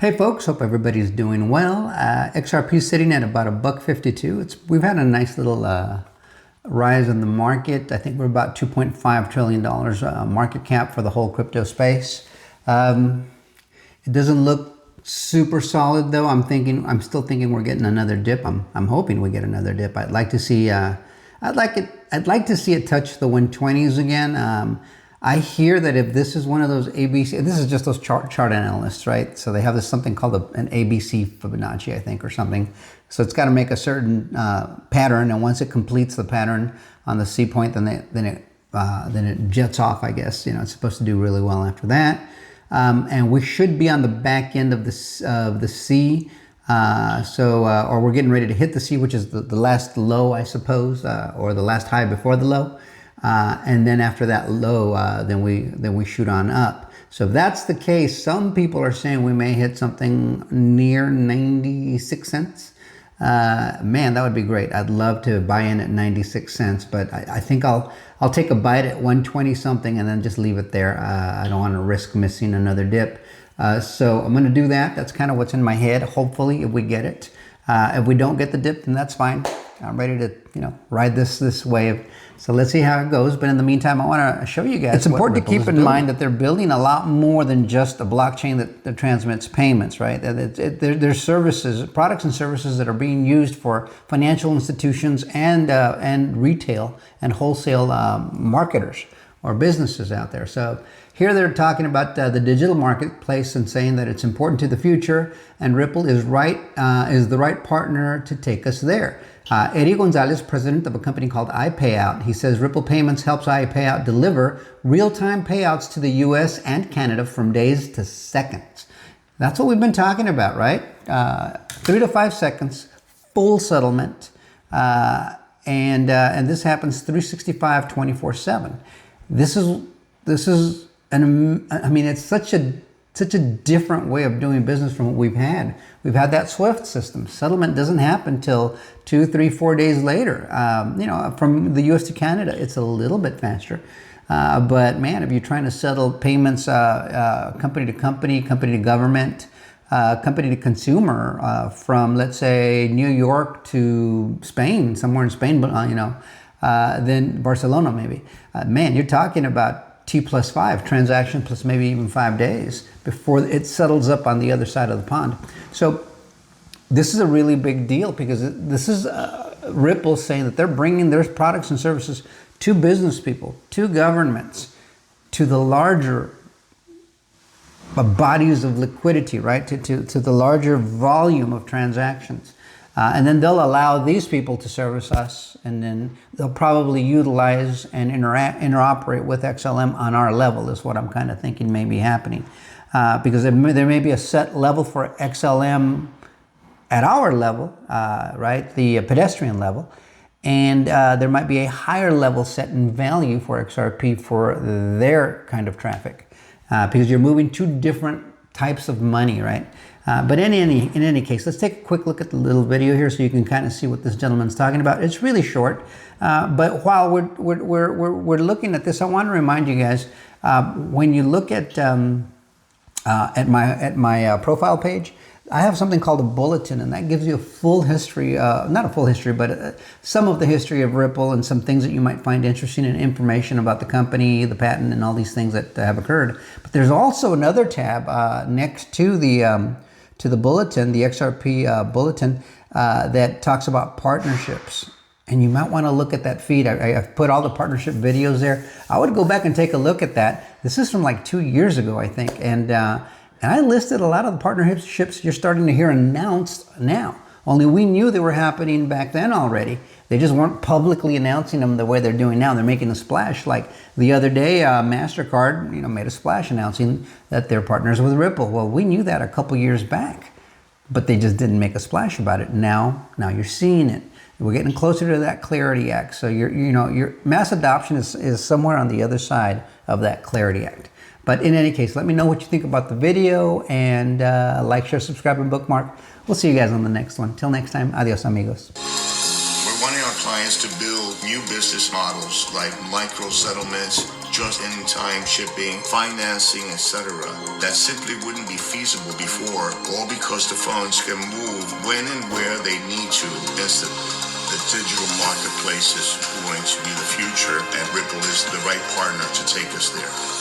Hey folks, hope everybody's doing well. XRP is sitting at about $1.52. We've had a nice little rise in the market. I think we're about $2.5 trillion market cap for the whole crypto space. It doesn't look super solid though. I'm still thinking we're getting another dip. I'm hoping we get another dip. I'd like to see it touch the 120s again. I hear that if this is one of those ABC, this is just those chart analysts, right? So they have this something called an ABC Fibonacci, I think, or something. So it's got to make a certain pattern, and once it completes the pattern on the C point, then it jets off. I guess it's supposed to do really well after that, and we should be on the back end of the C. Or we're getting ready to hit the C, which is the last low, I suppose, or the last high before the low. And then after that low, then we shoot on up. So if that's the case, some people are saying we may hit something near 96 cents. Man, that would be great. I'd love to buy in at 96 cents, but I think I'll take a bite at 120 something and then just leave it there. I don't want to risk missing another dip. So I'm going to do that. That's kind of what's in my head. Hopefully, if we get it. If we don't get the dip, then that's fine. I'm ready to, ride this wave. So let's see how it goes. But in the meantime, I want to show you guys. It's important to keep in mind that they're building a lot more than just a blockchain that transmits payments, right? There's services, products and services that are being used for financial institutions and retail and wholesale marketers or businesses out there. So here they're talking about the digital marketplace and saying that it's important to the future, and Ripple is the right partner to take us there. Eddie Gonzalez, president of a company called i-payout, he says Ripple Payments helps i-payout deliver real-time payouts to the U.S. and Canada from days to seconds. That's what we've been talking about, right? 3 to 5 seconds, full settlement, and this happens 365, 24/7. This is it's such a different way of doing business from what we've had. We've had that SWIFT system. Settlement doesn't happen till 2, 3, 4 days later. From the U.S. to Canada, it's a little bit faster. But man, if you're trying to settle payments, company to company, company to government, company to consumer, from let's say New York to Spain, somewhere in Spain, then Barcelona maybe. Man, you're talking about T+5 transaction plus maybe even 5 days before it settles up on the other side of the pond. So this is a really big deal because this is Ripple saying that they're bringing their products and services to business people, to governments, to the larger bodies of liquidity, right? To the larger volume of transactions. And then they'll allow these people to service us, and then they'll probably utilize and interoperate with XLM on our level is what I'm kind of thinking may be happening. Because there may be a set level for XLM at our level, right, the pedestrian level, and there might be a higher level set in value for XRP for their kind of traffic, because you're moving two different types of money, right? But in any case, let's take a quick look at the little video here so you can kind of see what this gentleman's talking about. It's really short, but while we're looking at this, I want to remind you guys, when you look at my profile page, I have something called a bulletin, and that gives you a full history, not a full history, but some of the history of Ripple and some things that you might find interesting and information about the company, the patent, and all these things that have occurred. But there's also another tab next to the bulletin, the XRP bulletin, that talks about partnerships. And you might want to look at that feed. I've put all the partnership videos there. I would go back and take a look at that. This is from like 2 years ago, I think. And I listed a lot of the partnerships you're starting to hear announced now. Only we knew they were happening back then already. They just weren't publicly announcing them the way they're doing now. They're making a splash. Like the other day, MasterCard, made a splash announcing that they're partners with Ripple. Well, we knew that a couple years back, but they just didn't make a splash about it. Now you're seeing it. We're getting closer to that Clarity Act. So your mass adoption is somewhere on the other side of that Clarity Act. But in any case, let me know what you think about the video, and like, share, subscribe, and bookmark. We'll see you guys on the next one. Till next time, adios amigos. We're wanting our clients to build new business models like micro settlements, just-in-time shipping, financing, etc. That simply wouldn't be feasible before, all because the phones can move when and where they need to instantly. The digital marketplace is going to be the future, and Ripple is the right partner to take us there.